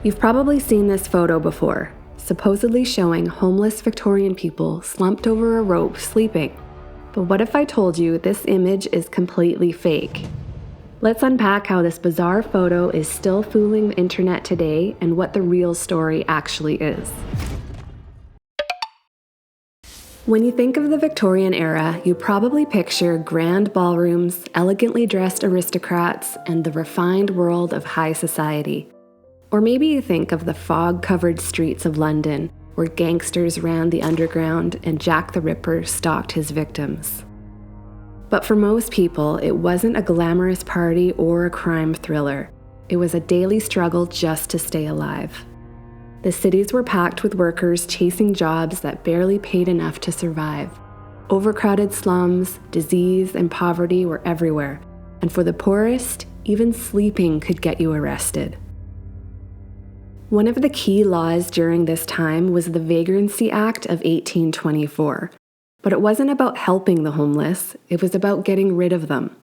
You've probably seen this photo before, supposedly showing homeless Victorian people slumped over a rope sleeping. But what if I told you this image is completely fake? Let's unpack how this bizarre photo is still fooling the internet today and what the real story actually is. When you think of the Victorian era, you probably picture grand ballrooms, elegantly dressed aristocrats, and the refined world of high society. Or maybe you think of the fog-covered streets of London, where gangsters ran the underground and Jack the Ripper stalked his victims. But for most people, it wasn't a glamorous party or a crime thriller. It was a daily struggle just to stay alive. The cities were packed with workers chasing jobs that barely paid enough to survive. Overcrowded slums, disease, and poverty were everywhere. And for the poorest, even sleeping could get you arrested. One of the key laws during this time was the Vagrancy Act of 1824. But it wasn't about helping the homeless, it was about getting rid of them.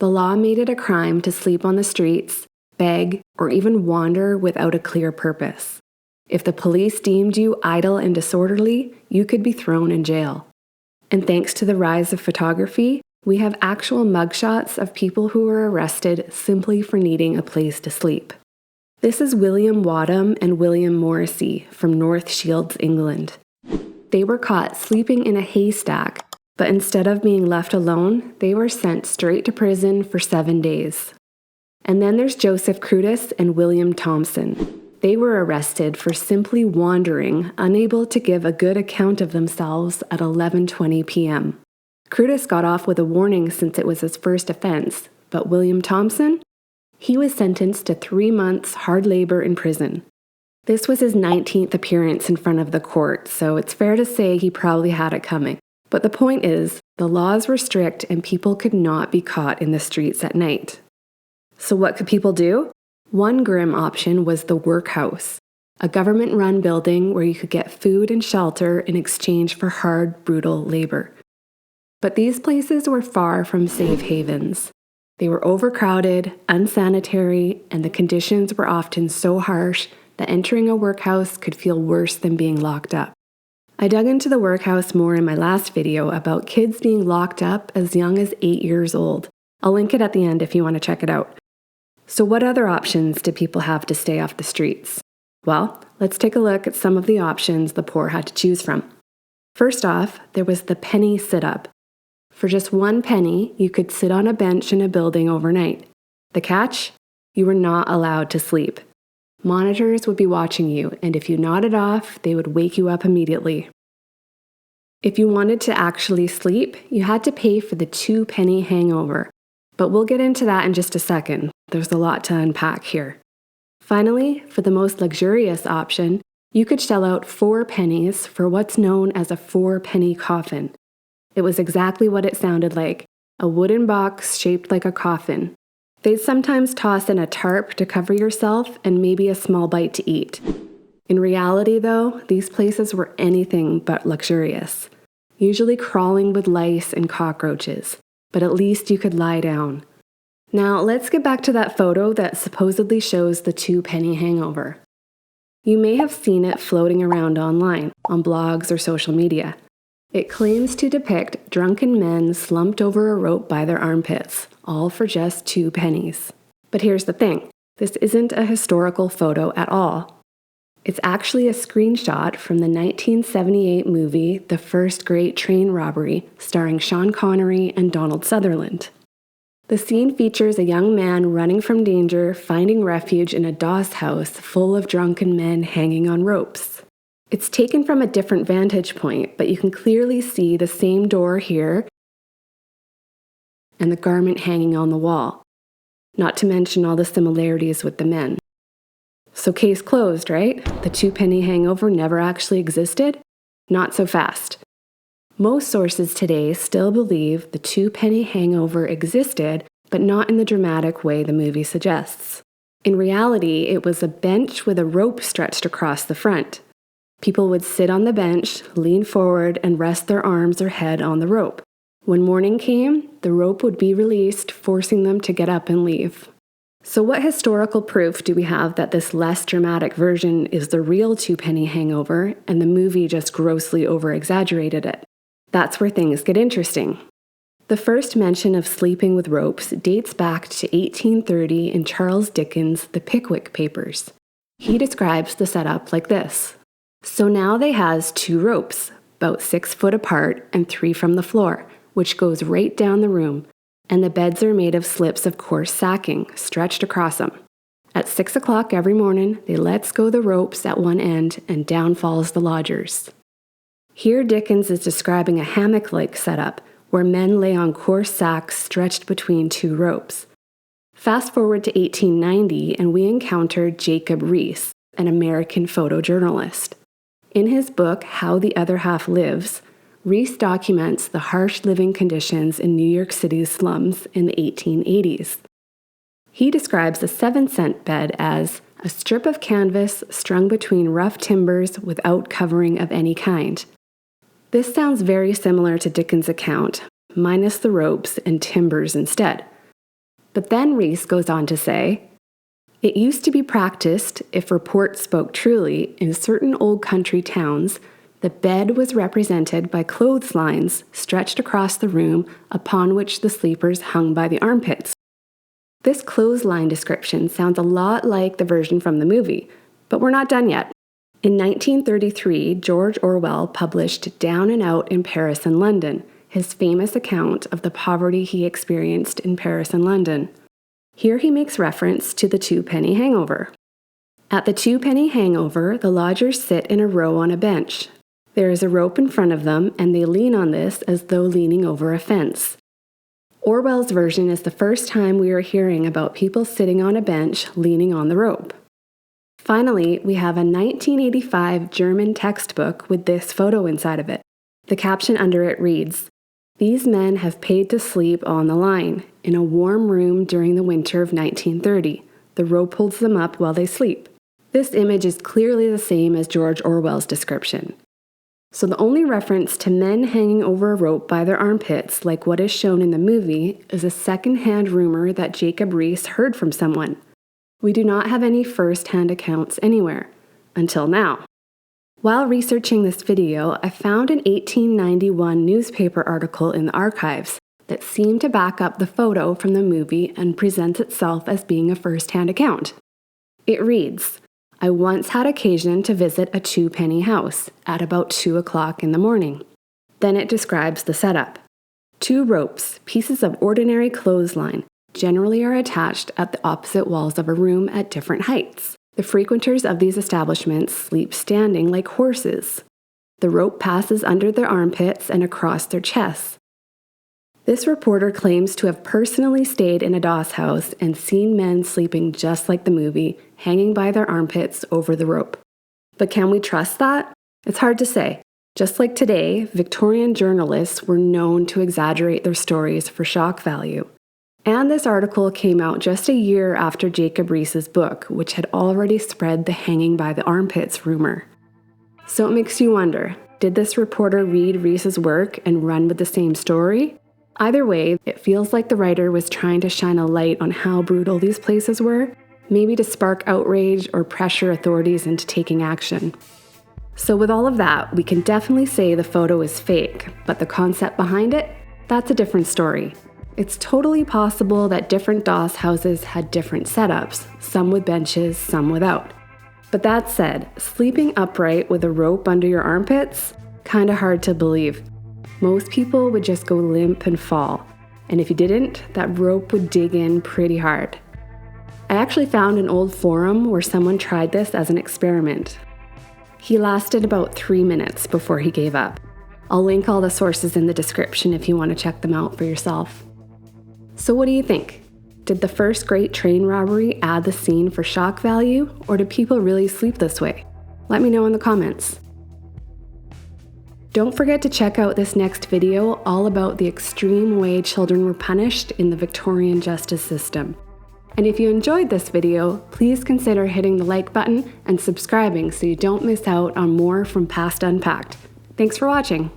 The law made it a crime to sleep on the streets, beg, or even wander without a clear purpose. If the police deemed you idle and disorderly, you could be thrown in jail. And thanks to the rise of photography, we have actual mugshots of people who were arrested simply for needing a place to sleep. This is William Wadham and William Morrissey from North Shields, England. They were caught sleeping in a haystack, but instead of being left alone, they were sent straight to prison for 7 days. And then there's Joseph Crutus and William Thompson. They were arrested for simply wandering, unable to give a good account of themselves at 11:20 p.m. Crutus got off with a warning since it was his first offense, but William Thompson? He was sentenced to 3 months hard labor in prison. This was his 19th appearance in front of the court, so it's fair to say he probably had it coming. But the point is, the laws were strict and people could not be caught in the streets at night. So what could people do? One grim option was the workhouse, a government-run building where you could get food and shelter in exchange for hard, brutal labor. But these places were far from safe havens. They were overcrowded, unsanitary, and the conditions were often so harsh that entering a workhouse could feel worse than being locked up. I dug into the workhouse more in my last video about kids being locked up as young as 8 years old. I'll link it at the end if you want to check it out. So what other options did people have to stay off the streets? Well, let's take a look at some of the options the poor had to choose from. First off, there was the penny sit-up. For just 1 penny, you could sit on a bench in a building overnight. The catch? You were not allowed to sleep. Monitors would be watching you, and if you nodded off, they would wake you up immediately. If you wanted to actually sleep, you had to pay for the 2-penny hangover. But we'll get into that in just a second. There's a lot to unpack here. Finally, for the most luxurious option, you could shell out 4 pennies for what's known as a 4-penny coffin. It was exactly what it sounded like, a wooden box shaped like a coffin. They'd sometimes toss in a tarp to cover yourself and maybe a small bite to eat. In reality, though, these places were anything but luxurious, usually crawling with lice and cockroaches, but at least you could lie down. Now, let's get back to that photo that supposedly shows the 2-penny hangover. You may have seen it floating around online, on blogs or social media. It claims to depict drunken men slumped over a rope by their armpits, all for just 2 pennies. But here's the thing, this isn't a historical photo at all. It's actually a screenshot from the 1978 movie The First Great Train Robbery, starring Sean Connery and Donald Sutherland. The scene features a young man running from danger, finding refuge in a doss house full of drunken men hanging on ropes. It's taken from a different vantage point, but you can clearly see the same door here and the garment hanging on the wall, not to mention all the similarities with the men. So case closed, right? The 2-penny hangover never actually existed? Not so fast. Most sources today still believe the 2-penny hangover existed, but not in the dramatic way the movie suggests. In reality, it was a bench with a rope stretched across the front. People would sit on the bench, lean forward, and rest their arms or head on the rope. When morning came, the rope would be released, forcing them to get up and leave. So what historical proof do we have that this less dramatic version is the real two-penny hangover and the movie just grossly over-exaggerated it? That's where things get interesting. The first mention of sleeping with ropes dates back to 1830 in Charles Dickens' The Pickwick Papers. He describes the setup like this. So now they has 2 ropes, about 6 foot apart and 3 from the floor, which goes right down the room, and the beds are made of slips of coarse sacking stretched across them. At 6 o'clock every morning, they lets go the ropes at one end and down falls the lodgers. Here Dickens is describing a hammock-like setup where men lay on coarse sacks stretched between 2 ropes. Fast forward to 1890 and we encounter Jacob Riis, an American photojournalist. In his book, How the Other Half Lives, Riis documents the harsh living conditions in New York City's slums in the 1880s. He describes a 7-cent bed as a strip of canvas strung between rough timbers without covering of any kind. This sounds very similar to Dickens' account, minus the ropes and timbers instead. But then Riis goes on to say, it used to be practiced, if report spoke truly, in certain old country towns, the bed was represented by clotheslines stretched across the room upon which the sleepers hung by the armpits. This clothesline description sounds a lot like the version from the movie, but we're not done yet. In 1933, George Orwell published Down and Out in Paris and London, his famous account of the poverty he experienced in Paris and London. Here he makes reference to the two-penny hangover. At the two-penny hangover, the lodgers sit in a row on a bench. There is a rope in front of them, and they lean on this as though leaning over a fence. Orwell's version is the first time we are hearing about people sitting on a bench leaning on the rope. Finally, we have a 1985 German textbook with this photo inside of it. The caption under it reads, "These men have paid to sleep on the line, in a warm room during the winter of 1930. The rope holds them up while they sleep." This image is clearly the same as George Orwell's description. So the only reference to men hanging over a rope by their armpits, like what is shown in the movie, is a second-hand rumor that Jacob Riis heard from someone. We do not have any first-hand accounts anywhere, until now. While researching this video, I found an 1891 newspaper article in the archives that seemed to back up the photo from the movie and presents itself as being a first-hand account. It reads, I once had occasion to visit a two-penny house at about 2 o'clock in the morning. Then it describes the setup. 2 ropes, pieces of ordinary clothesline, generally are attached at the opposite walls of a room at different heights. The frequenters of these establishments sleep standing like horses. The rope passes under their armpits and across their chests. This reporter claims to have personally stayed in a doss house and seen men sleeping just like the movie, hanging by their armpits over the rope. But can we trust that? It's hard to say. Just like today, Victorian journalists were known to exaggerate their stories for shock value. And this article came out just a year after Jacob Riis's book, which had already spread the hanging by the armpits rumor. So it makes you wonder, did this reporter read Riis's work and run with the same story? Either way, it feels like the writer was trying to shine a light on how brutal these places were, maybe to spark outrage or pressure authorities into taking action. So with all of that, we can definitely say the photo is fake, but the concept behind it, that's a different story. It's totally possible that different doss houses had different setups, some with benches, some without. But that said, sleeping upright with a rope under your armpits, kinda hard to believe. Most people would just go limp and fall, and if you didn't, that rope would dig in pretty hard. I actually found an old forum where someone tried this as an experiment. He lasted about 3 minutes before he gave up. I'll link all the sources in the description if you want to check them out for yourself. So what do you think? Did the first great train robbery add the scene for shock value, or did people really sleep this way? Let me know in the comments. Don't forget to check out this next video all about the extreme way children were punished in the Victorian justice system. And if you enjoyed this video, please consider hitting the like button and subscribing so you don't miss out on more from Past Unpacked. Thanks for watching.